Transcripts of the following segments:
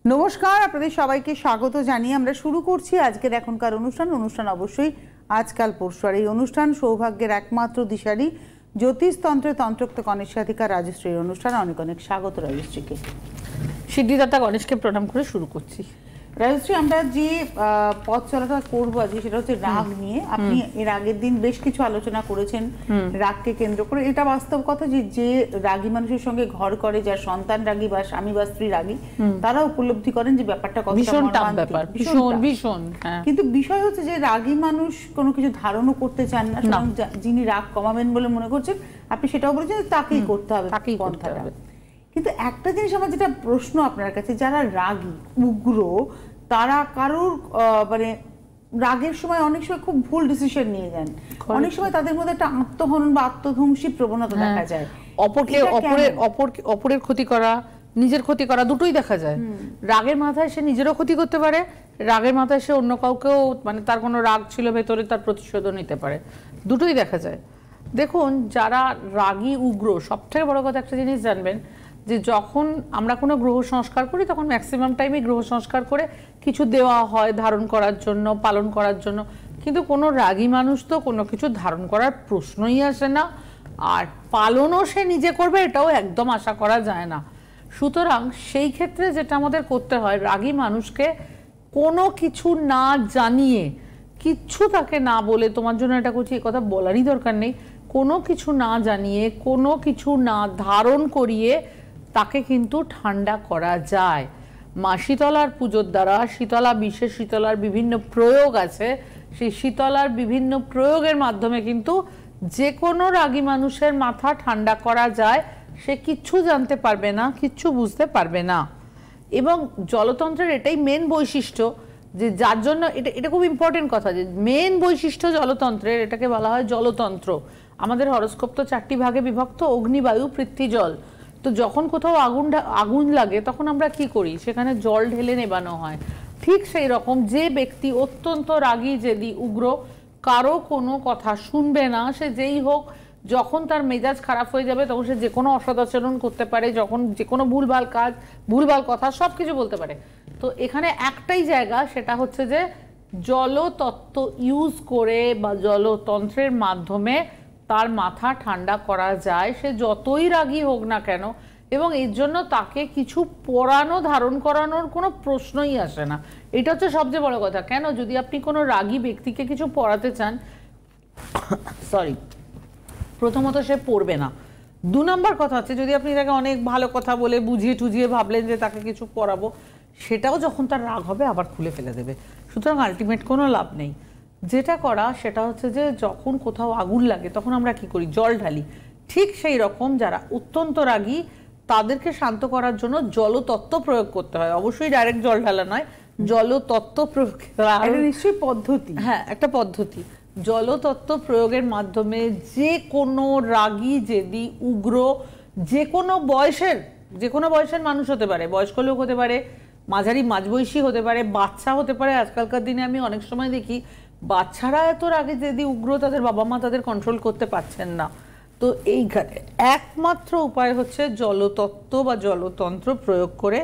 নমস্কার, আপনাদের সবাইকে স্বাগত জানিয়ে আমরা শুরু করছি আজকের এখনকার অনুষ্ঠান অবশ্যই আজকাল পরশু। আর এই অনুষ্ঠান সৌভাগ্যের একমাত্র দিশারি জ্যোতিষতন্ত্রের তন্ত্রোক্ত কনিষ্ঠাধিকার রাজশ্রীর অনুষ্ঠান। অনেক অনেক স্বাগত রাজশ্রীকে। সিদ্ধিদাতা গণেশকে প্রণাম করে শুরু করছি। রাজশ্রী, আমরা যে পথ চলাটা করবো আজকে সেটা হচ্ছে রাগ নিয়ে। আপনি এর আগের দিন বেশ কিছু আলোচনা করেছেন রাগকে কেন্দ্র করে। এটা বাস্তব কথা যে যে রাগী মানুষের সঙ্গে ঘর করে, যার সন্তান রাগী বা স্বামী বা স্ত্রী রাগী, তারা উপলব্ধি করেন যে ব্যাপারটা কত ভীষণ। কিন্তু বিষয় হচ্ছে যে রাগী মানুষ কোনো কিছু ধারণও করতে চান না। যিনি রাগ কমাবেন বলে মনে করছেন, আপনি সেটাও বলেছেন তাকেই করতে হবে, তাকেই করতে হবে। কিন্তু একটা জিনিস আমার যেটা প্রশ্ন আপনার কাছে, যারা রাগী উগ্র, তারা কারোর মানে রাগের সময় অনেক সময় খুব ভুল ডিসিশন নিয়ে যান। অনেক সময় তাদের মধ্যে একটা আত্মহনন বা আত্মধ্বংসী প্রবণতা দেখা যায়। অপরের ক্ষতি করা, নিজের ক্ষতি করা, দুটোই দেখা যায়। রাগের মাথায় সে নিজেরও ক্ষতি করতে পারে, রাগের মাথায় সে অন্য কাউকেও, মানে তার কোনো রাগ ছিল ভেতরে, তার প্রতিশোধও নিতে পারে। দুটোই দেখা যায়। দেখুন, যারা রাগী উগ্র, সবথেকে বড় কথা একটা জিনিস জানবেন, যে যখন আমরা কোনো গ্রহ সংস্কার করি তখন ম্যাক্সিমাম টাইমে গ্রহ সংস্কার করে কিছু দেওয়া হয় ধারণ করার জন্য, পালন করার জন্য। কিন্তু কোনো রাগী মানুষ তো কোনো কিছু ধারণ করার প্রশ্নই আসে না, আর পালনও সে নিজে করবে এটাও একদম আশা করা যায় না। সুতরাং সেই ক্ষেত্রে যেটা আমাদের করতে হয়, রাগী মানুষকে কোনো কিছু না জানিয়ে, কিচ্ছু তাকে না বলে, তোমার জন্য এটা করছি এই কথা বলারই দরকার নেই, কোনো কিছু না জানিয়ে, কোনো কিছু না ধারণ করিয়ে তাকে কিন্তু ঠান্ডা করা যায়। মা শীতলার পুজোর দ্বারা, শীতলা বিশেষ শীতলার বিভিন্ন প্রয়োগ আছে, সেই শীতলার বিভিন্ন প্রয়োগের মাধ্যমে কিন্তু যে কোনো রাগী মানুষের মাথা ঠান্ডা করা যায়। সে কিচ্ছু জানতে পারবে না, কিচ্ছু বুঝতে পারবে না। এবং জলতন্ত্রের এটাই মেন বৈশিষ্ট্য, যে যার জন্য এটা খুব ইম্পর্টেন্ট কথা, যে মেন বৈশিষ্ট্য জলতন্ত্রের, এটাকে বলা হয় জলতন্ত্র। আমাদের হরস্কোপ তো 4টি ভাগে বিভক্ত, অগ্নি, বায়ু, পৃথ্বী, জল। তো যখন কোথাও আগুন লাগে তখন আমরা কি করি, সেখানে জল ঢেলে নেবানো হয়। ঠিক সেই রকম যে ব্যক্তি অত্যন্ত রাগী, জেদি, উগ্র, কারো কোনো কথা শুনবে না, সে যেই হোক, যখন তার মেজাজ খারাপ হয়ে যাবে তখন সে যে কোনো অসদাচরণ করতে পারে, যখন যে কোনো ভুলভাল কাজ, ভুলভাল কথা সব কিছু বলতে পারে। তো এখানে একটাই জায়গা, সেটা হচ্ছে যে জলতত্ত্ব ইউজ করে বা জলতন্ত্রের মাধ্যমে তার মাথা ঠান্ডা করা যায়, সে যতই রাগী হোক না কেন। এবং এর জন্য তাকে কিছু পড়ানো, ধারণ করানোর কোনো প্রশ্নই আসে না। এটা হচ্ছে সবচেয়ে বড় কথা। কেন, যদি আপনি কোনো রাগী ব্যক্তিকে কিছু পড়াতে চান, প্রথমত সে পড়বে না। 2 নম্বর কথা হচ্ছে, যদি আপনি তাকে অনেক ভালো কথা বলে বুঝিয়ে টুঝিয়ে ভাবলেন যে তাকে কিছু পড়াবো, সেটাও যখন তার রাগ হবে আবার খুলে ফেলে দেবে। সুতরাং আলটিমেট কোনো লাভ নেই। যেটা করা সেটা হচ্ছে যে যখন কোথাও আগুন লাগে তখন আমরা কি করি, জল ঢালি। ঠিক সেই রকম যারা অত্যন্ত রাগী তাদেরকে শান্ত করার জন্য জলতত্ত্ব প্রয়োগ করতে হয়। অবশ্যই ডাইরেক্ট জল ঢালা নয়, জলতত্ত্ব প্রয়োগ নিশ্চয়ই পদ্ধতি। হ্যাঁ, একটা পদ্ধতি। জলতত্ত্ব প্রয়োগের মাধ্যমে যে কোনো রাগী, জেদি, উগ্র, যে কোনো বয়সের মানুষ হতে পারে, বয়স্ক লোক হতে পারে, মাঝারি মাঝবয়সী হতে পারে, বাচ্চা হতে পারে। আজকালকার দিনে আমি অনেক সময় দেখি বাচ্চারা এত রাগে, জেদি, উগ্র, তাদের বাবা মা তাদের কন্ট্রোল করতে পারছেন না। তো এইখানে একমাত্র উপায় হচ্ছে জলতত্ত্ব বা জলতন্ত্র প্রয়োগ করে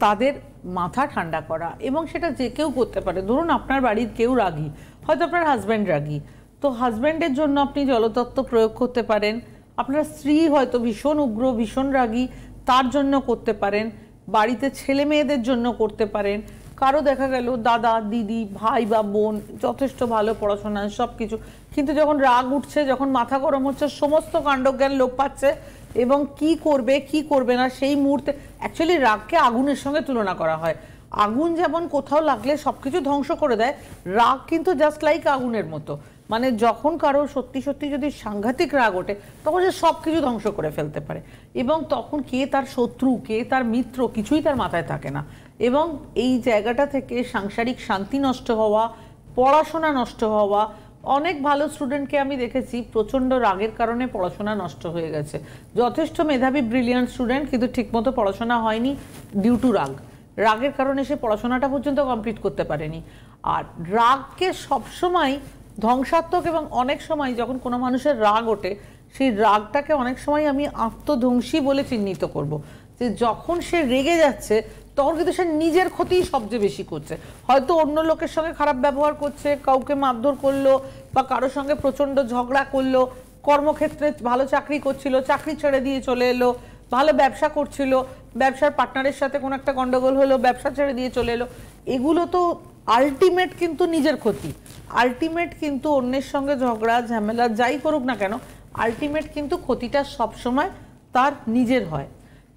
তাদের মাথা ঠান্ডা করা। এবং সেটা যে কেউ করতে পারে। ধরুন আপনার বাড়ির কেউ রাগী, হয়তো আপনার হাজব্যান্ড রাগী, তো হাজব্যান্ডের জন্য আপনি জলতত্ত্ব প্রয়োগ করতে পারেন। আপনার স্ত্রী হয়তো ভীষণ উগ্র, ভীষণ রাগী, তার জন্য করতে পারেন। বাড়িতে ছেলে মেয়েদের জন্য করতে পারেন। কারো দেখা গেল দাদা, দিদি, ভাই বা বোন যথেষ্ট ভালো পড়াশোনা সব কিছু, কিন্তু যখন রাগ উঠছে, যখন মাথা গরম হচ্ছে, সমস্ত কাণ্ডজ্ঞান লোপ পাচ্ছে এবং কি করবে কি করবে না সেই মুহূর্তে। অ্যাকচুয়ালি রাগকে আগুনের সঙ্গে তুলনা করা হয়। আগুন যেমন কোথাও লাগলে সব কিছু ধ্বংস করে দেয়, রাগ কিন্তু জাস্ট লাইক আগুনের মতো। মানে যখন কারো সত্যি সত্যি যদি সাংঘাতিক রাগ ওঠে, তখন সে সব কিছু ধ্বংস করে ফেলতে পারে। এবং তখন কে তার শত্রু, কে তার মিত্র, কিছুই তার মাথায় থাকে না। এবং এই জায়গাটা থেকে সাংসারিক শান্তি নষ্ট হওয়া, পড়াশোনা নষ্ট হওয়া, অনেক ভালো স্টুডেন্টকে আমি দেখেছি প্রচণ্ড রাগের কারণে পড়াশোনা নষ্ট হয়ে গেছে। যথেষ্ট মেধাবী ব্রিলিয়ান্ট স্টুডেন্ট, কিন্তু ঠিকমতো পড়াশোনা হয়নি ডিউ টু রাগ। রাগের কারণে সে পড়াশোনাটা পর্যন্ত কমপ্লিট করতে পারেনি। আর রাগকে সবসময় ধ্বংসাত্মক, এবং অনেক সময় যখন কোনো মানুষের রাগ ওঠে, সেই রাগটাকে অনেক সময় আমি আত্মধ্বংসী বলে চিহ্নিত করব। যে যখন সে রেগে যাচ্ছে তখন কিন্তু সে নিজের ক্ষতিই সবচেয়ে বেশি করছে। হয়তো অন্য লোকের সঙ্গে খারাপ ব্যবহার করছে, কাউকে মারধর করলো বা কারোর সঙ্গে প্রচন্ড ঝগড়া করলো, কর্মক্ষেত্রে ভালো চাকরি করছিল, চাকরি ছেড়ে দিয়ে চলে এলো, ভালো ব্যবসা করছিল, ব্যবসার পার্টনারের সাথে কোনো একটা গন্ডগোল হলো, ব্যবসা ছেড়ে দিয়ে চলে এলো। এগুলো তো আলটিমেট কিন্তু নিজের ক্ষতি, আলটিমেট কিন্তু অন্যের সঙ্গে ঝগড়া ঝামেলা যাই করুক না কেন, আলটিমেট কিন্তু ক্ষতিটা সবসময় তার নিজের হয়।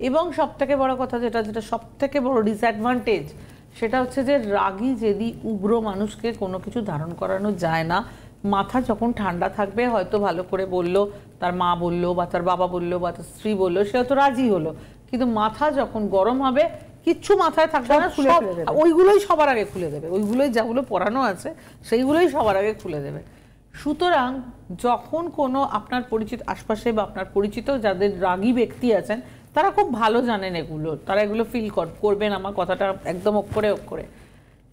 এবং সব থেকে বড় কথা যেটা সব থেকে বড় ডিসঅ্যাডভান্টেজ, সেটা হচ্ছে যে রাগী জেদি উগ্র মানুষকে কোনো কিছু ধারণ করানো যায় না। মাথা যখন ঠান্ডা থাকবে, হয়তো ভালো করে বললো, তার মা বললো বা তার বাবা বললো বা তার স্ত্রী বললো, সে হয়তো রাজি হলো, কিন্তু মাথা যখন গরম হবে কিচ্ছু মাথায় থাকবে না, ওইগুলোই সবার আগে খুলে দেবে, ওইগুলোই যেগুলো পড়ানো আছে সেইগুলোই সবার আগে খুলে দেবে। সুতরাং যখন কোনো আপনার পরিচিত আশপাশে বা আপনার পরিচিত যাদের রাগী ব্যক্তি আছেন, তারা খুব ভালো জানেন এগুলো, তারা এগুলো ফিল করবেন, আমার কথাটা একদম অক্ষরে অক্ষরে।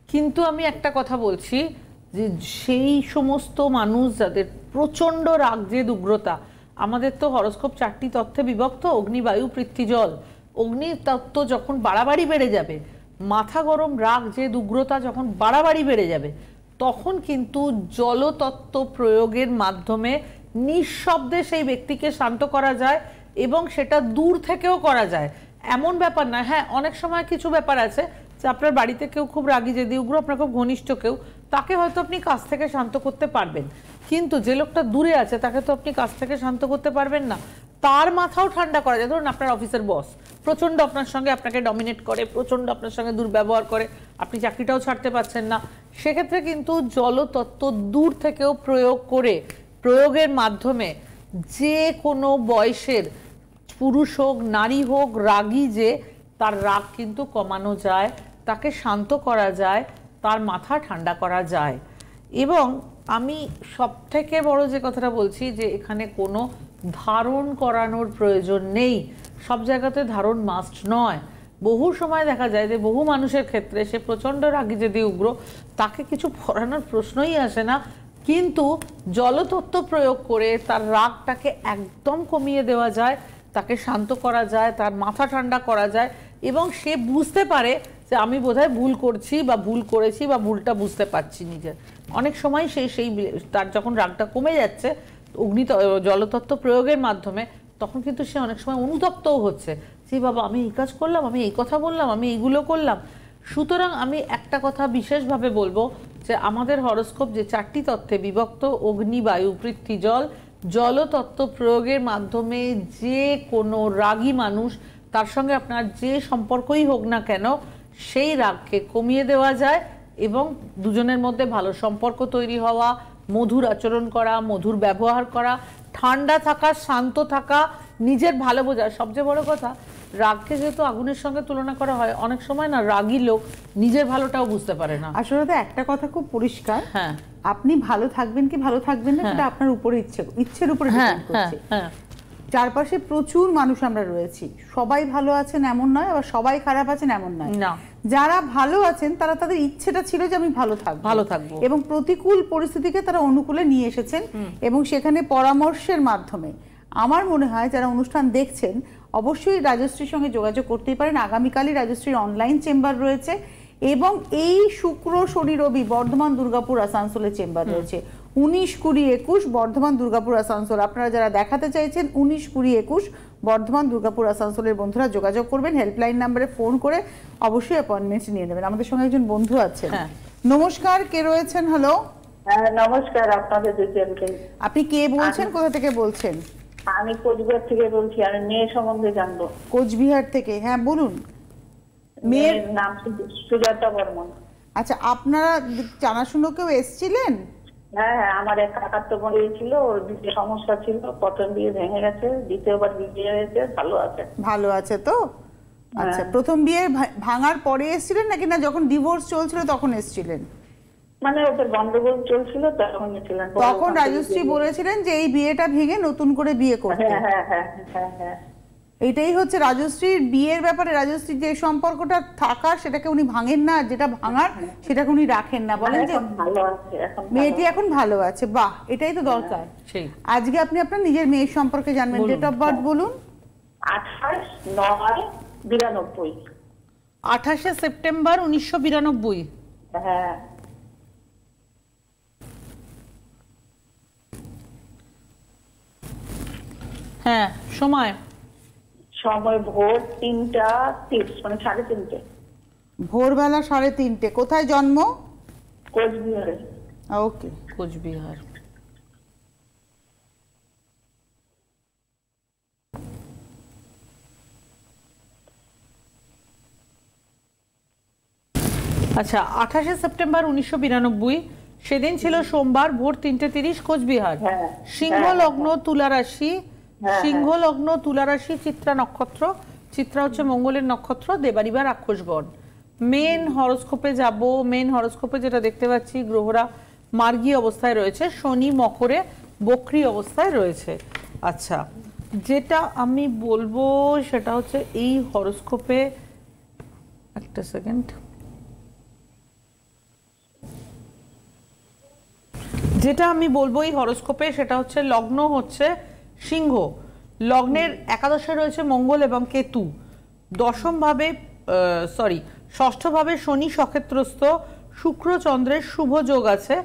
কিন্তু আমি একটা কথা বলছি যে সেই সমস্ত মানুষ যাদের প্রচণ্ড রাগ জেদ উগ্রতা, আমাদের তো হরোস্কোপ 4টি তত্ত্বে বিভক্ত, অগ্নি বায়ু পৃথ্বী জল। অগ্নি তত্ত্ব যখন বাড়াবাড়ি বেড়ে যাবে, মাথা গরম রাগ জেদ উগ্রতা যখন বাড়াবাড়ি বেড়ে যাবে, তখন কিন্তু জলতত্ত্ব প্রয়োগের মাধ্যমে নিঃশব্দে সেই ব্যক্তিকে শান্ত করা যায়, এবং সেটা দূর থেকেও করা যায়। এমন ব্যাপার না, হ্যাঁ অনেক সময় কিছু ব্যাপার আছে যে আপনার বাড়িতে কেউ খুব রাগী জেদি উগ্র, আপনার খুব ঘনিষ্ঠ কেউ, তাকে হয়তো আপনি কাছ থেকে শান্ত করতে পারবেন, কিন্তু যে লোকটা দূরে আছে তাকে তো আপনি কাছ থেকে শান্ত করতে পারবেন না। তার মাথাও ঠান্ডা করা যায়। ধরুন আপনার অফিসের বস প্রচণ্ড আপনার সঙ্গে আপনাকে ডমিনেট করে, প্রচণ্ড আপনার সঙ্গে দুর্ব্যবহার করে, আপনি চাকরিটাও ছাড়তে পারছেন না, সেক্ষেত্রে কিন্তু জলতত্ত্ব দূর থেকেও প্রয়োগ করে, প্রয়োগের মাধ্যমে যে কোনো বয়সের পুরুষ হোক নারী হোক রাগী, যে তার রাগ কিন্তু কমানো যায়, তাকে শান্ত করা যায়, তার মাথা ঠান্ডা করা যায়। এবং আমি সব থেকে বড় যে কথাটা বলছি, যে এখানে কোনো ধারণ করানোর প্রয়োজন নেই, সব জায়গাতে ধারণ মাস্ট নয়। বহু সময় দেখা যায় যে বহু মানুষের ক্ষেত্রে সে প্রচণ্ড রাগী যদি উগ্র, তাকে কিছু পড়ানোর প্রশ্নই আসে না, কিন্তু জলতত্ত্ব প্রয়োগ করে তার রাগটাকে একদম কমিয়ে দেওয়া যায়, তাকে শান্ত করা যায়, তার মাথা ঠান্ডা করা যায়, এবং সে বুঝতে পারে যে আমি বোধহয় ভুল করছি বা ভুল করেছি বা ভুলটা বুঝতে পারছি নিজের। অনেক সময় সেই তার যখন রাগটা কমে যাচ্ছে জলতত্ত্ব প্রয়োগের মাধ্যমে, তখন কিন্তু সে অনেক সময় অনুতপ্তও হচ্ছে যে বাবা আমি এই কাজ করলাম, আমি এই কথা বললাম, আমি এইগুলো করলাম। সুতরাং আমি একটা কথা বিশেষভাবে বলবো যে আমাদের হরোস্কোপ যে 4টি তত্ত্বে বিভক্ত, অগ্নি বায়ু পৃথ্বী জল, জলতত্ত্ব প্রয়োগের মাধ্যমে যে কোনো রাগী মানুষ, তার সঙ্গে আপনার যে সম্পর্কই হোক না কেন, সেই রাগকে কমিয়ে দেওয়া যায়, এবং দুজনের মধ্যে ভালো সম্পর্ক তৈরি হওয়া, মধুর আচরণ করা, মধুর ব্যবহার করা, ঠান্ডা থাকা, শান্ত থাকা, নিজের ভালো বোঝা। সবচেয়ে বড় কথা, রাগকে যেহেতু আগুনের সঙ্গে তুলনা করা হয়, অনেক সময় না রাগী লোক নিজের ভালোটাও বুঝতে পারে না। আসলে তো একটা কথা খুব পরিষ্কার, হ্যাঁ আপনি ভালো থাকবেন কি ভালো থাকবেন না সেটা আপনার উপরে ইচ্ছের উপরে ডিপেন্ড করছে। চারপাশে প্রচুর মানুষ আমরা রয়েছি, সবাই ভালো আছেন এমন নয়, আবার সবাই খারাপ আছেন এমন নয়। যারা ভালো আছেন তারা তাদের ইচ্ছেটা ছিল যে আমি ভালো থাকবো, এবং প্রতিকূল পরিস্থিতিকে তারা অনুকূলে নিয়ে এসেছেন, এবং সেখানে পরামর্শের মাধ্যমে আমার মনে হয় যারা অনুষ্ঠান দেখছেন অবশ্যই রাজশ্রীর সঙ্গে যোগাযোগ করতেই পারেন। আগামীকালই রাজশ্রীর অনলাইন চেম্বার রয়েছে, এবং এই শুক্র শনি রবি বর্ধমান দুর্গাপুর আসানসোলে চেম্বার রয়েছে। 19, 20, 21 বর্ধমান দুর্গাপুর আসানসোল। আপনারা যারা দেখাতে চাইছেন 19, 20, 21 বর্ধমান দুর্গাপুর আসানসোলের বন্ধুরা যোগাযোগ করবেন, হেল্পলাইন নাম্বারে ফোন করে অবশ্যই অ্যাপয়েন্টমেন্ট নিয়ে নেবেন। আমাদের সঙ্গে একজন বন্ধু আছেন। নমস্কার, কে রয়েছেন? হ্যালো, নমস্কার। আপনাদের দুজনকে। আপনি কে বলছেন, কোথা থেকে বলছেন? আমি কোচবিহার থেকে বলছি, আমি মেয়ে সম্বন্ধে জানবো। কোচবিহার থেকে, হ্যাঁ বলুন। মেয়ের নাম সুজাতা বর্মন। আচ্ছা, আপনারা জানাশুনো কেউ এসেছিলেন? হ্যাঁ হ্যাঁ, আমার এক কাকার তো বোন ছিল, ওর বিয়ে সমস্যা ছিল, প্রথম বিয়ে ভেঙে গেছে, দ্বিতীয়বার বিয়ে হয়েছে, ভালো আছে তো? আচ্ছা, প্রথম বিয়ে ভাঙার পরে এসেছিলেন নাকি না যখন ডিভোর্স চলছিল তখন এসেছিলেন? মানে ওদের গন্ডগোল চলছিল তখন এসেছিলেন। তখন রাজশ্রী বলেছিলেন যে এই বিয়েটা ভেঙে নতুন করে বিয়ে করতে। হ্যাঁ হ্যাঁ হ্যাঁ হ্যাঁ, এইটাই হচ্ছে রাজশ্রীর বিয়ের ব্যাপারে। রাজশ্রীর যে সম্পর্কটা থাকার সেটাকে উনি ভাঙেন না, যেটা ভাঙার সেটাকে উনি রাখেন না, বলেন যে মেয়েটি এখন ভালো আছে। বাহ, এটাই তো দরকার। আজকে আপনি আপনার নিজের মেয়ের সম্পর্কে জানবেন। ডেট অফ বার্থ বলুন। 28/9/92। 28শে সেপ্টেম্বর 1992। হ্যাঁ। হ্যাঁ, সময় ভোর 3:30, মানে 3:30। ভোরবেলা 3:30। কোথায় জন্ম? কোচবিহারে। ওকে, কোচবিহার। আচ্ছা, 28শে সেপ্টেম্বর 1992, সেদিন ছিল সোমবার, ভোর 3:30, কোচবিহার। সিংহ লগ্ন, তুলা রাশি। সিংহ লগ্ন, তুলা রাশি, চিত্রা নক্ষত্র। চিত্রা হচ্ছে মঙ্গলের নক্ষত্র, দেবাড়ি বা রাক্ষসগণ। মেন হরোস্কোপে যাব। মেন হরোস্কোপে যেটা দেখতে পাচ্ছি, গ্রহরা মার্গী অবস্থায় রয়েছে, শনি মকরে বক্রী অবস্থায় রয়েছে। আচ্ছা, যেটা আমি বলবো সেটা হচ্ছে এই হরোস্কোপে, একটা সেকেন্ড, যেটা আমি বলবো এই হরোস্কোপে সেটা হচ্ছে লগ্ন হচ্ছে সিংহ, লগ্নের একাদশে রয়েছে মঙ্গল এবং কেতু, দশমভাবে ষষ্ঠভাবে শনি সক্ষেত্রস্থ, শুক্র চন্দ্রের শুভ যোগ আছে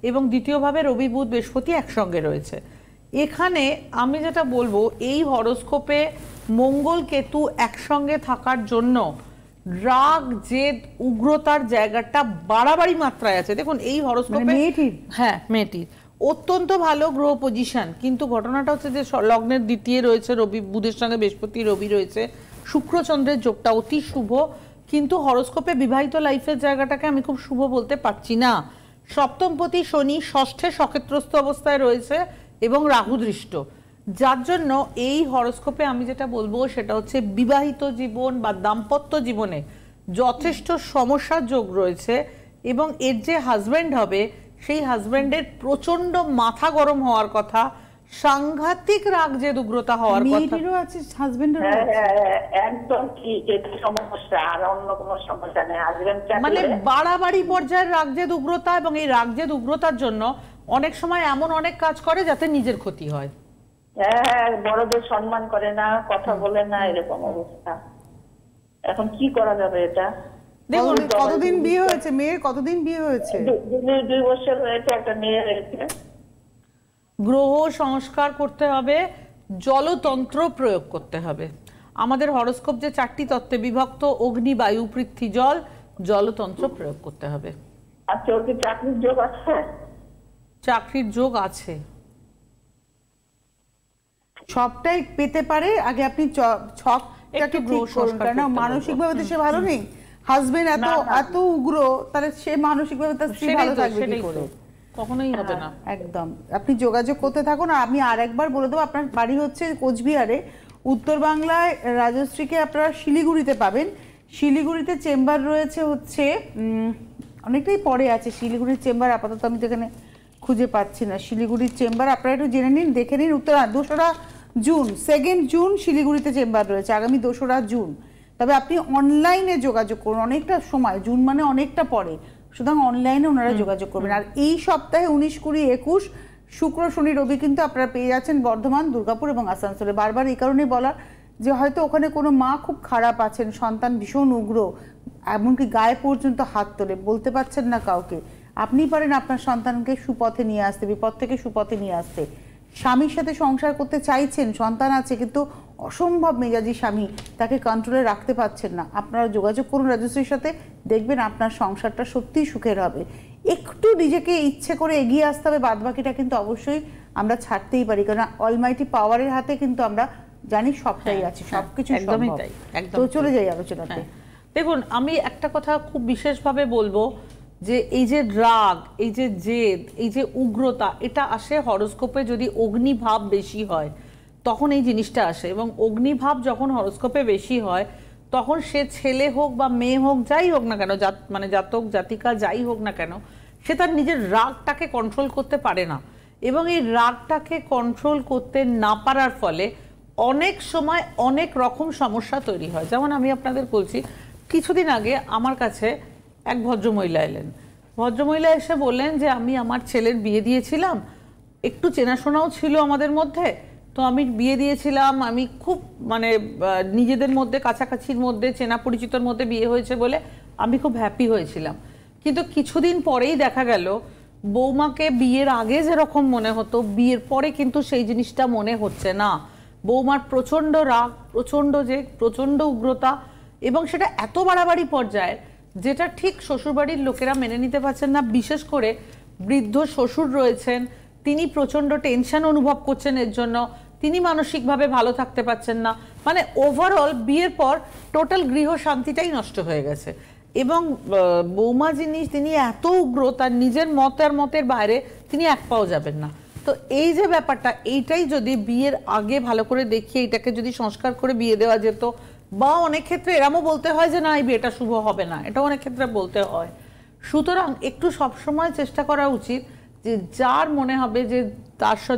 এবং দ্বিতীয়ভাবে রবি বুধ বৃহস্পতি একসঙ্গে রয়েছে। এখানে আমি যেটা বলবো, এই হরোস্কোপে মঙ্গল কেতু একসঙ্গে থাকার জন্য রাগ জেদ উগ্রতার জায়গাটা বাড়াবাড়ি মাত্রায় আছে। দেখুন এই হরোস্কোপে হ্যাঁ মেয়েটির অত্যন্ত ভালো গ্রহ পজিশন, কিন্তু ঘটনাটা হচ্ছে যে লগ্নের দ্বিতীয় রয়েছে রবি, বুধের সঙ্গে বৃহস্পতি রবি রয়েছে, শুক্র চন্দ্রের যোগটা অতি শুভ, কিন্তু হরোস্কোপে বিবাহিত লাইফের জায়গাটাকে আমি খুব শুভ বলতে পারছি না। সপ্তমপতি শনি ষষ্ঠে সক্ষেত্রস্থ অবস্থায় রয়েছে এবং রাহু দৃষ্ট, যার জন্য এই হরোস্কোপে আমি যেটা বলবো সেটা হচ্ছে বিবাহিত জীবন বা দাম্পত্য জীবনে যথেষ্ট সমস্যার যোগ রয়েছে এবং এর যে হাজব্যান্ড হবে সেই হাজব্যান্ডের প্রচন্ড মাথা গরম হওয়ার কথা, সাংঘাতিক রাগ যে উগ্রতা হওয়ার কথা। মেয়েটিরও আছে, হাজবেন্ডেরও আছে। একদম ঠিক, এটা সমস্যা, আর অন্য কোনো সমস্যা নেই। হাজবেন্ড মানে বাড়াবাড়ি পর্যায়ের রাগ যে উগ্রতা, এবং এই রাগ যে উগ্রতার জন্য অনেক সময় এমন অনেক কাজ করে যাতে নিজের ক্ষতি হয়। হ্যাঁ, বড়দের সম্মান করে না, কথা বলে না, এরকম অবস্থা। এখন কি করা যাবে এটা? দেখুন, কতদিন বিয়ে হয়েছে মেয়ের? কতদিন বিয়ে হয়েছে? 2 বছর হয়েছে, একটা মেয়ে হয়েছে। গ্রহ সংস্কার করতে হবে, জলতন্ত্র প্রয়োগ করতে হবে। আমাদের হরোস্কোপ যে 4টি তত্ত্বে বিভক্ত, অগ্নি, বায়ু, পৃথ্বী, জল, জলতন্ত্র প্রয়োগ করতে হবে। আচ্ছা, ওর কি চাকরির যোগ আছে? চাকরির যোগ আছে, সবটাই পেতে পারে। আগে আপনি ছকটাকে ঠিক করুন, কারণ মানসিকভাবে তো সে ভালো নেই। হাজবেন্ড এত উগ্র, তাহলে সে মানসিকভাবে তার স্ত্রী ভালো থাকবে কি করে? কখনোই হবে না। একদম, আপনি যোগাযোগ করতে থাকুন। আর আমি আরেকবার বলে দেবো, আপনার বাড়ি হচ্ছে কোচবিহারে, উত্তর বাংলায় রাজশ্রীকে আপনারা শিলিগুড়িতে পাবেন। শিলিগুড়িতে চেম্বার রয়েছে হচ্ছে অনেকটাই পরে আছে শিলিগুড়ির চেম্বার, আপাতত আমি তো এখানে খুঁজে পাচ্ছি না শিলিগুড়ির চেম্বার। আপনারা একটু জেনে নিন, দেখে নিন। 2রা জুন, 2 জুন শিলিগুড়িতে চেম্বার রয়েছে, আগামী 2রা জুন। তবে আপনি অনলাইনে যোগাযোগ করুন, অনেকটা সময়, জুন মানে অনেকটা পরে, সুতরাং অনলাইনে ওনারা যোগাযোগ করবেন। আর এই সপ্তাহে 19, 20, 21 শুক্র শনি রবি কিন্তু আপনারা পেয়ে যাচ্ছেন বর্ধমান, দুর্গাপুর এবং আসানসোলে। বারবার এই কারণে বলা যে হয়তো ওখানে কোনো মা খুব খারাপ আছেন, সন্তান ভীষণ উগ্র, এমনকি গায়ে পর্যন্ত হাত তোলে, বলতে পারছেন না কাউকে। আপনি পারেন আপনার সন্তানকে সুপথে নিয়ে আসতে, বিপদ থেকে সুপথে নিয়ে আসতে। স্বামীর সাথে সংসার করতে চাইছেন, সন্তান আছে, কিন্তু অসম্ভব মেজাজি স্বামী, তাকে কন্ট্রোলে রাখতে পারছেন না। আপনারা যোগাযোগ করুন রাজশ্রীর সাথে, দেখবেন আপনার সংসারটা সত্যিই সুখের হবে। একটু নিজেকে ইচ্ছে করে এগিয়ে আসতে হবে, বাদবাকিটা কিন্তু অবশ্যই আমরা ছাড়তেই পারি, কারণ অলমাইটি পাওয়ারের হাতে কিন্তু আমরা জানি সবটাই আছে, সবকিছু একদমই তাই। তো চলে যাই আলোচনাতে। দেখুন, আমি একটা কথা খুব বিশেষভাবে বলবো, যে এই যে রাগ, এই যে জেদ, এই যে উগ্রতা, এটা আসে হরোস্কোপে যদি অগ্নিভাব বেশি হয়, তখন এই জিনিসটা আসে। এবং অগ্নিভাব যখন হরোস্কোপে বেশি হয়, তখন সে ছেলে হোক বা মেয়ে হোক, যাই হোক না কেন, মানে জাতক জাতিকা যাই হোক না কেন, সে তার নিজের রাগটাকে কন্ট্রোল করতে পারে না। এবং এই রাগটাকে কন্ট্রোল করতে না পারার ফলে অনেক সময় অনেক রকম সমস্যা তৈরি হয়। যেমন আমি আপনাদের বলছি, কিছুদিন আগে আমার কাছে এক ভদ্রমহিলা এলেন। ভদ্রমহিলা এসে বললেন যে আমি আমার ছেলের বিয়ে দিয়েছিলাম, একটু চেনাশোনাও ছিল আমাদের মধ্যে, তো আমি বিয়ে দিয়েছিলাম, আমি খুব মানে নিজেদের মধ্যে কাছাকাছির মধ্যে চেনা পরিচিতর মধ্যে বিয়ে হয়েছে বলে আমি খুব হ্যাপি হয়েছিলাম। কিন্তু কিছুদিন পরেই দেখা গেল বৌমাকে বিয়ের আগে যেরকম মনে হতো বিয়ের পরে কিন্তু সেই জিনিসটা মনে হচ্ছে না। বৌমার প্রচণ্ড রাগ, প্রচণ্ড উগ্রতা, এবং সেটা এত বাড়াবাড়ি পর্যায়ে যেটা ঠিক শ্বশুরবাড়ির লোকেরা মেনে নিতে পারছেন না। বিশেষ করে বৃদ্ধ শ্বশুর রয়েছেন, তিনি প্রচণ্ড টেনশন অনুভব করছেন এর জন্য, তিনি মানসিকভাবে ভালো থাকতে পারছেন না। মানে ওভারঅল বিয়ের পর টোটাল গৃহ শান্তিটাই নষ্ট হয়ে গেছে। এবং বৌমা তিনি এত উগ্র, তার নিজের মতের বাইরে তিনি এক পাও যাবেন না। তো এই যে ব্যাপারটা, এইটাই যদি বিয়ের আগে ভালো করে দেখিয়ে এটাকে যদি সংস্কার করে বিয়ে দেওয়া যেত, বা অনেক ক্ষেত্রে এরমও বলতে হয় যে না এই বিয়েটা শুভ হবে না, এটা অনেক ক্ষেত্রে বলতে হয়। সুতরাং একটু সবসময় চেষ্টা করা উচিত যে যার মনে হবে যে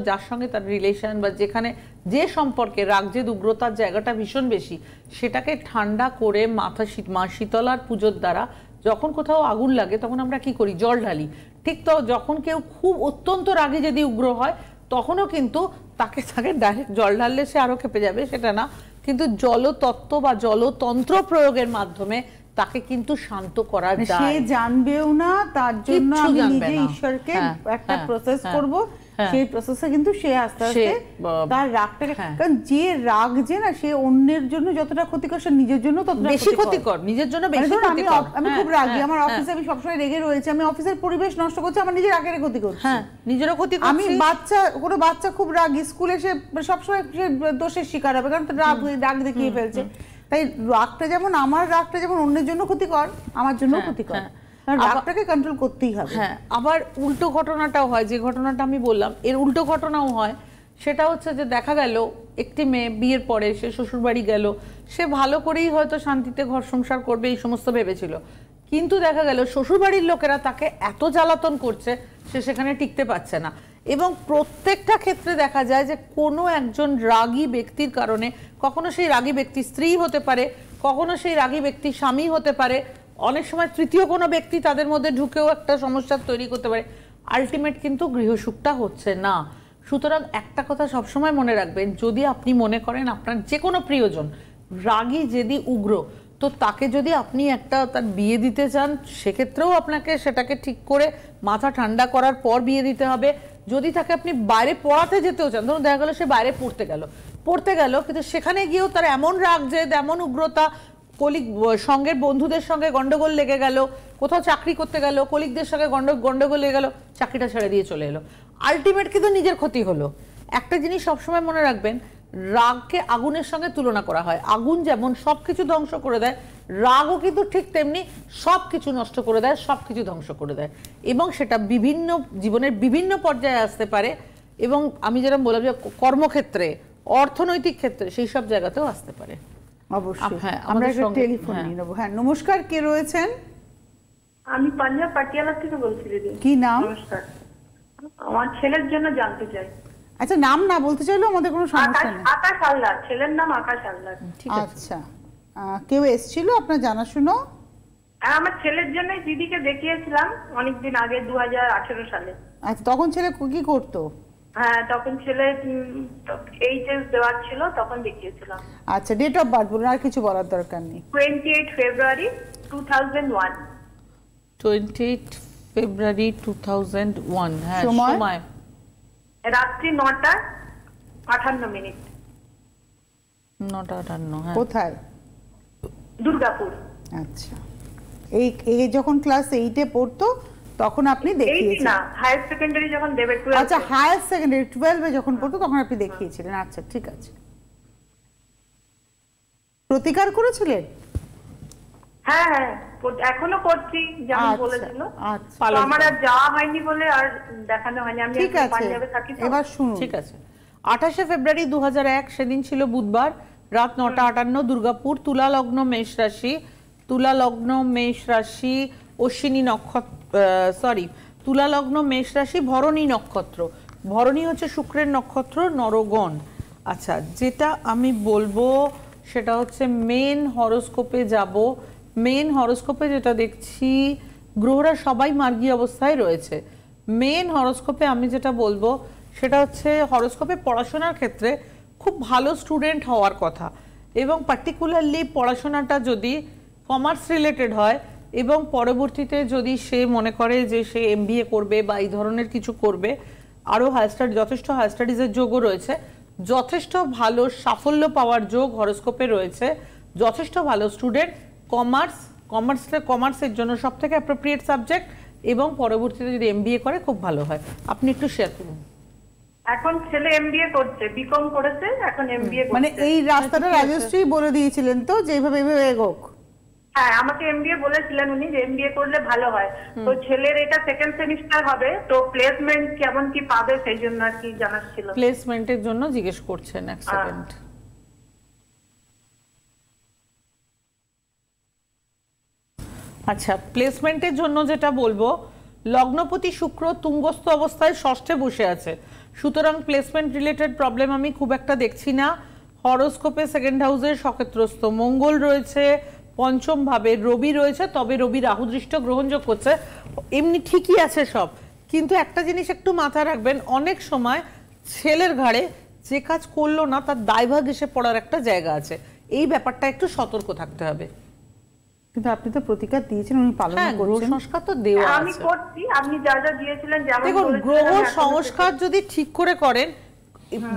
যার সঙ্গে তার রিলেশন বা যেখানে যে সম্পর্কে রাগ জেদ উগ্রতার জায়গাটা ভীষণ বেশি, সেটাকে ঠান্ডা করে মা শীতলার পুজোর দ্বারা যখন কোথাও আগুন লাগে তখন আমরা কি করি, জল ঢালি। ঠিক তো যখন কেউ খুব অত্যন্ত রাগী যদি উগ্র হয় তখনও কিন্তু তাকে ডাইরেক্ট জল ঢাললে সে আরো খেপে যাবে সেটা না, কিন্তু জলতত্ত্ব বা জলতন্ত্র প্রয়োগের মাধ্যমে তাকে কিন্তু শান্ত করা যায়। সে জানবেও না, তার জন্য আমি নিজে ঈশ্বরকে একটা প্রসেস করব, সেই প্রসেসে কিন্তু সে আস্তে আস্তে তার রাগটাকে, কারণ যে রাগ যে না সে অন্যের জন্য যতটা ক্ষতিকর সে নিজের জন্য ততটা বেশি ক্ষতিকর, নিজের জন্য বেশি ক্ষতিকর। আমি খুব রাগী, আমার অফিসে আমি সবসময় রেগে রয়েছে, আমি অফিসের পরিবেশ নষ্ট করছি, আমার নিজের রাগের ক্ষতি করছি। হ্যাঁ, নিজেরও ক্ষতি করছি। আমি কোনো বাচ্চা খুব রাগী, স্কুলে সে সবসময় সে দোষের শিকার হবে, কারণ তার রাগ দেখিয়ে ফেলছে। তাই রাগটা যেমন, আমার রাগটা যেমন অন্যের জন্য ক্ষতিকর, আমার জন্য ক্ষতিকর, রাগটাকে কন্ট্রোল করতেই হবে। হ্যাঁ, আবার উল্টো ঘটনাটাও হয়, যে ঘটনাটা আমি বললাম এর উল্টো ঘটনাও হয়। সেটা হচ্ছে যে দেখা গেল একটি মেয়ে বিয়ের পরে সে শ্বশুরবাড়ি গেল, সে ভালো করেই হয়তো শান্তিতে ঘর সংসার করবে এই সমস্ত ভেবেছিল, কিন্তু দেখা গেল শ্বশুরবাড়ির লোকেরা তাকে এত জ্বালাতন করছে সে সেখানে টিকতে পারছে না। এবং প্রত্যেকটা ক্ষেত্রে দেখা যায় যে কোনো একজন রাগী ব্যক্তির কারণে, কখনো সেই রাগী ব্যক্তি স্ত্রী হতে পারে, কখনো সেই রাগী ব্যক্তি স্বামী হতে পারে, অনেক সময় তৃতীয় কোনো ব্যক্তি তাদের মধ্যে ঢুকেও একটা সমস্যা তৈরি করতে পারে। আলটিমেট কিন্তু গৃহসুখটা হচ্ছে না। সুতরাং একটা কথা সবসময় মনে রাখবেন, যদি আপনি মনে করেন আপনার যে কোনো প্রিয়জন রাগী জেদি উগ্র, তো তাকে যদি আপনি তার বিয়ে দিতে চান সেক্ষেত্রেও আপনাকে সেটাকে ঠিক করে মাথা ঠান্ডা করার পর বিয়ে দিতে হবে। যদি তাকে আপনি বাইরে পড়াতে যেতেও চান, ধরুন দেখা গেল সে বাইরে পড়তে গেল কিন্তু সেখানে গিয়েও তার এমন রাগ জেদ, এমন উগ্রতা, সঙ্গের বন্ধুদের সঙ্গে গন্ডগোল লেগে গেল, কোথাও চাকরি করতে গেল কলিগদের সঙ্গে গন্ডগোল লেগে গেল, চাকরিটা ছেড়ে দিয়ে চলে এলো, আলটিমেট কিন্তু নিজের ক্ষতি হলো। একটা জিনিস সবসময় মনে রাখবেন, রাগকে আগুনের সঙ্গে তুলনা করা হয়। আগুন যেমন সবকিছু ধ্বংস করে দেয়, রাগও কিন্তু ঠিক তেমনি সবকিছু নষ্ট করে দেয়, সবকিছু ধ্বংস করে দেয়, এবং সেটা জীবনের বিভিন্ন পর্যায়ে আসতে পারে। এবং আমি যেরকম বললাম যে কর্মক্ষেত্রে, অর্থনৈতিক ক্ষেত্রে, সেই সব জায়গাতেও আসতে পারে। অবশ্যই। হ্যাঁ, আমরা একটা টেলিফোন নিয়ে নেব। হ্যাঁ, নমস্কার, কে রয়েছেন? আমি পাঞ্জাব পাটিয়ালা থেকে বলছি দিদি। কি নাম? নমস্কার, আমার ছেলের জন্য জানতে চাই। আচ্ছা, নাম না বলতে চাইলেও আমাদের কোনো সমস্যা নেই। আকাশ হালদার, ছেলের নাম আকাশ হালদার। ঠিক আছে। আচ্ছা, কেউ এসেছিল আপনার জানাশুনো? আমার ছেলের জন্য দিদিকে দেখিয়েছিলাম অনেকদিন আগে, 2018 সালে। আচ্ছা, তখন ছেলে কি করতো? হ্যাঁ, তখন ছেলে এইচএস দেওয়ার ছিল, তখন দেখিয়েছিলাম। আচ্ছা, ডেট অফ বার্থ বলুন, আর কিছু বলার দরকার নেই। 28 ফেব্রুয়ারি 2001। 28 ফেব্রুয়ারি 2001। হ্যাঁ, সময় রাত্রি 9:58। 9:58। হ্যাঁ। কোথায়? দুর্গাপুর। আচ্ছা, এই যখন ক্লাস 8 এ পড়তো তখন আপনি দেখিয়েছিলেন? না, হায়ার সেকেন্ডারি যখন দেবে। আচ্ছা, হায়ার সেকেন্ডারি 12 এ যখন পড়তো তখন আপনি দেখিয়েছিলেন। আচ্ছা, ঠিক আছে। প্রতিকার করেছিলেন? হ্যাঁ হ্যাঁ, এখনো করছি যেমন বলেছিল। আচ্ছা, আমার আর যাওয়া হয়নি বলে আর দেখানো হয়নি। আমি পাঞ্জাবে থাকি। এবার শুনুন। ঠিক আছে। 28 ফেব্রুয়ারি 2001 সেদিন ছিল বুধবার, রাত 9:58, দুর্গাপুর, তুলা লগ্ন মেষ রাশি, অশ্বিনী নক্ষত্র, তুলা লগ্ন মেষ রাশি, ভরণী নক্ষত্র। ভরণী হচ্ছে শুক্রের নক্ষত্র, নরগণ। আচ্ছা, যেটা আমি বলবো সেটা হচ্ছে মেন হরোস্কোপে যাব। মেন হরোস্কোপে যেটা দেখছি, গ্রহরা সবাই মার্গী অবস্থায় রয়েছে। মেন হরোস্কোপে আমি যেটা বলবো সেটা হচ্ছে হরোস্কোপে পড়াশোনার ক্ষেত্রে খুব ভালো স্টুডেন্ট হওয়ার কথা, এবং পার্টিকুলারলি পড়াশোনাটা যদি কমার্স রিলেটেড হয় এবং পরবর্তীতে যদি সে মনে করে যে সে MBA করবে বা এই ধরনের কিছু করবে, আরও যথেষ্ট হায়ার স্টাডিজের যোগও রয়েছে, যথেষ্ট ভালো সাফল্য পাওয়ার যোগ হরোস্কোপে রয়েছে, যথেষ্ট ভালো স্টুডেন্ট। কমার্সের জন্য সব থেকে অ্যাপ্রোপ্রিয়েট সাবজেক্ট, এবং পরবর্তীতে যদি MBA করে খুব ভালো হয়। আপনি একটু শেয়ার করুন। এখন ছেলে MBA করছে, বিকম করেছে, এখন MBA করছে। মানে এই রাস্তাটা রাজশ্রী বলে দিয়েছিলেন তো যে এইভাবে এগোক? হ্যাঁ, আমাকে MBA বলেছিলেন উনি যে MBA করলে ভালো হয়। তো ছেলের এটা সেকেন্ড সেমিস্টার হবে, তো প্লেসমেন্ট কেমন কি পাবে সেই জন্য আর কি জানার ছিল। প্লেসমেন্টের জন্য জিজ্ঞেস করছেন, এক সেকেন্ড। আচ্ছা, প্লেসমেন্টের জন্য যেটা বলবো, লগ্নপতি শুক্র তুঙ্গস্থ অবস্থায় ষষ্ঠে বসে আছে, সুতরাং প্লেসমেন্ট রিলেটেড প্রবলেম আমি খুব একটা দেখছি না। হরোস্কোপে সেকেন্ড হাউসে সক্ষেত্রস্থ মঙ্গল রয়েছে, পঞ্চম ভাবে রবি রয়েছে, তবে রবি রাহু দৃষ্ট গ্রহণযোগ করছে, এমনি ঠিকই আছে সব। কিন্তু একটা জিনিস একটু মাথায় রাখবেন, অনেক সময় ছেলের ঘাড়ে যে কাজ করলো না তার দায়ভাগ এসে পড়ার একটা জায়গা আছে, এই ব্যাপারটা একটু সতর্ক থাকতে হবে। কিন্তু আপনি তো প্রতিকার দিয়েছেন, উনি পালন করছেন। গ্রহ সংস্কার তো দেওয়া আছে, আমি করছি, আপনি যা যা দিয়েছিলেন যেমন দেখুন গ্রহ সংস্কার যদি ঠিক করে করেন,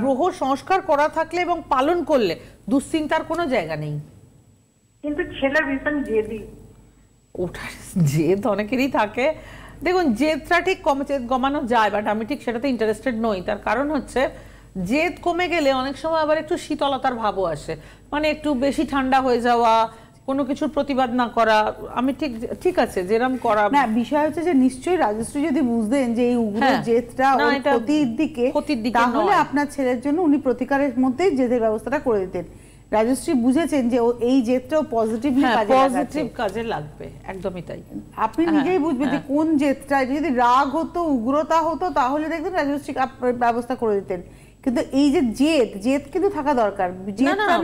গ্রহ সংস্কার করা থাকলে এবং পালন করলে দুশ্চিন্তার কোনো জায়গা নেই। কিন্তু ছেলে ভীষণ জেদি, ওটার জেদ অনেকেরই থাকে। দেখুন জেদটা ঠিক কমানো যায়, বাট আমি ঠিক সেটাতে ইন্টারেস্টেড নই। তার কারণ হচ্ছে জেদ কমে গেলে অনেক সময় আবার একটু শীতলতার ভাবও আসে, মানে একটু বেশি ঠান্ডা হয়ে যাওয়া, কোনো কিছুর প্রতিবাদ না করা। আমি ঠিক আছে যেরকম করা না, বিষয় হচ্ছে যে নিশ্চয়ই রাজশ্রী যদি বুঝতেন যে এই উগ্র জেদটা ক্ষতির দিকে, তাহলে আপনার ছেলের জন্য উনি প্রতিকারের মধ্যেই জেদের ব্যবস্থাটা করে দিতেন। রাজশ্রী বুঝেছেন যে এই জেদটাও পজিটিভলি কাজে লাগবে, একদমই তাই। আপনি নিজেই বুঝবেন যে কোন জেদটা, যদি রাগ হতো, উগ্রতা হতো, তাহলে দেখবেন রাজশ্রী ব্যবস্থা করে দিতেন। কিন্তু এই যে জেদ কিন্তু থাকা দরকার, জেদটা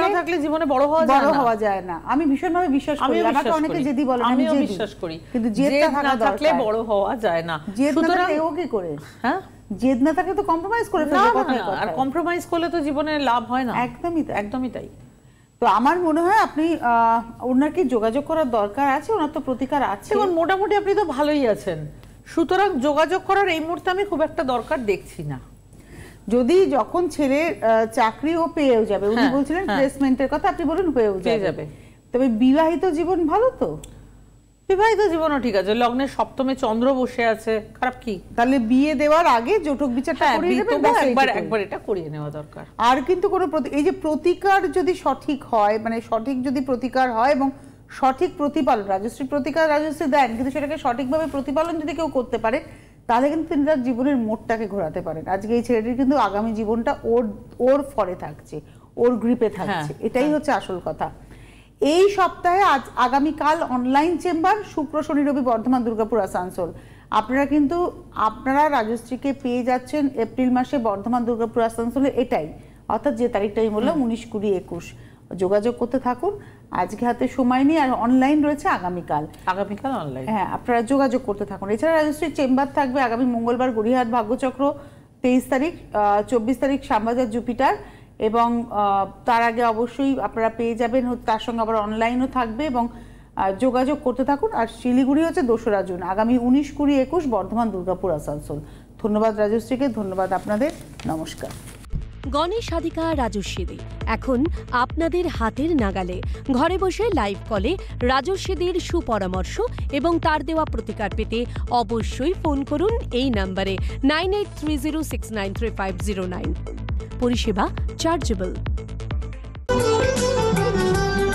না থাকলে জীবনে বড় হওয়া যায় না। আমি ভীষণভাবে বিশ্বাস করি, আমাকে অনেকে জেদি বলে, আমিও বিশ্বাস করি, কিন্তু জেদটা থাকা থাকলে বড় হওয়া যায় না। জেদ না থাকলে ও কি করে? হ্যাঁ, জেদ না থাকলে তো কম্প্রোমাইজ করে ফেলবে কথায় কথায়, আর কম্প্রোমাইজ করলে তো জীবনে লাভ হয় না। একদমই তাই। তো আমার মনে হয় আপনি ওনার কি যোগাযোগ করার দরকার আছে, ওনার তো প্রতিকার আছে। দেখুন মোটামুটি আপনি তো ভালোই আছেন, সুতরাং যোগাযোগ করার এই মুহূর্তে আমি খুব একটা দরকার দেখছি না। যদি যখন ছেলে চাকরিও পেয়েও যাবে, উনি বলছিলেন প্লেসমেন্টের কথা, আপনি বলুন পেয়েও যাবে, তবে বিবাহিত জীবন ভালো তো? বিবাহিত জীবনও ঠিক আছে, লগ্নের সপ্তমে চন্দ্র বসে আছে, খারাপ কি? তাহলে বিয়ে দেওয়ার আগে জটক বিচারটা করিয়ে নেবেন, একবার এটা করিয়ে নেওয়া দরকার। আর কিন্তু কোনো এই যে প্রতিকার যদি সঠিক হয়, মানে সঠিক যদি প্রতিকার হয় এবং সঠিক প্রতিপালন, রাজশ্রী প্রতিকার রাজশ্রী দেন, কিন্তু সেটাকে সঠিকভাবে প্রতিপালন যদি কেউ করতে পারে, তাহলে কিন্তু তিনি তার জীবনের মোড়টাকে ঘোরাতে পারেন। আজকে এই ছেলেটির কিন্তু আগামী জীবনটা ওর ফরে থাকছে, ওর গ্রিপে থাকছে, এটাই হচ্ছে আসল কথা। এই সপ্তাহে আগামীকাল অনলাইন চেম্বার, শুক্র শনি রবি বর্ধমান দুর্গাপুর আসানসোল। আপনারা রাজশ্রীকে পেয়ে যাচ্ছেন এপ্রিল মাসে বর্ধমান দুর্গাপুর আসানসোলে, এটাই অর্থাৎ যে তারিখটা আমি বললাম 19, 20, 21। যোগাযোগ করতে থাকুন, আজকে হাতে সময় নেই, আর অনলাইন রয়েছে আগামীকাল অনলাইন। হ্যাঁ, আপনারা যোগাযোগ করতে থাকুন। এছাড়া রাজশ্রীর চেম্বার থাকবে আগামী মঙ্গলবার গড়িয়াহাট ভাগ্যচক্র, 23 তারিখ, 24 তারিখ শ্যামবাজার জুপিটার, এবং তার আগে অবশ্যই আপনারা পেয়ে যাবেন, তার সঙ্গে আবার অনলাইনও থাকবে, এবং যোগাযোগ করতে থাকুন। আর শিলিগুড়ি হচ্ছে 2রা জুন, আগামী 19, 20, 21 বর্ধমান দুর্গাপুর আসানসোল। ধন্যবাদ রাজশ্রীকে, ধন্যবাদ আপনাদের, নমস্কার। গণেশ সাধিকা রাজস্বী দে এখন আপনাদের হাতের নাগালে, ঘরে বসে লাইভ কলে রাজস্বীদের সুপরামর্শ এবং তার দেওয়া প্রতিকার পেতে অবশ্যই ফোন করুন এই নম্বরে 9830693509। পরিষেবা চার্জেবল।